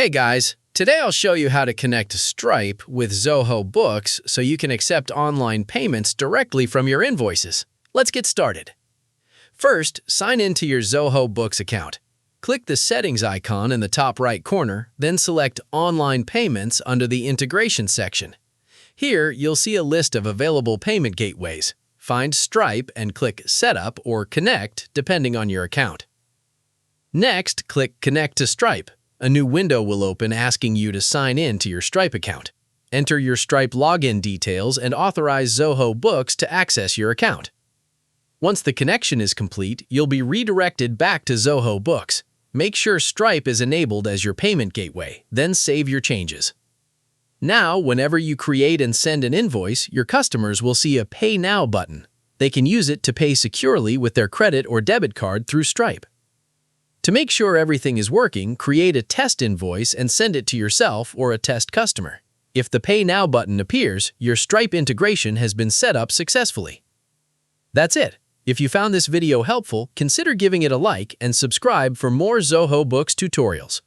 Hey guys, today I'll show you how to connect Stripe with Zoho Books so you can accept online payments directly from your invoices. Let's get started. First, sign in to your Zoho Books account. Click the settings icon in the top right corner, then select Online Payments under the Integration section. Here, you'll see a list of available payment gateways. Find Stripe and click Setup or Connect depending on your account. Next, click Connect to Stripe. A new window will open asking you to sign in to your Stripe account. Enter your Stripe login details and authorize Zoho Books to access your account. Once the connection is complete, you'll be redirected back to Zoho Books. Make sure Stripe is enabled as your payment gateway, then save your changes. Now, whenever you create and send an invoice, your customers will see a Pay Now button. They can use it to pay securely with their credit or debit card through Stripe. To make sure everything is working, create a test invoice and send it to yourself or a test customer. If the Pay Now button appears, your Stripe integration has been set up successfully. That's it. If you found this video helpful, consider giving it a like and subscribe for more Zoho Books tutorials.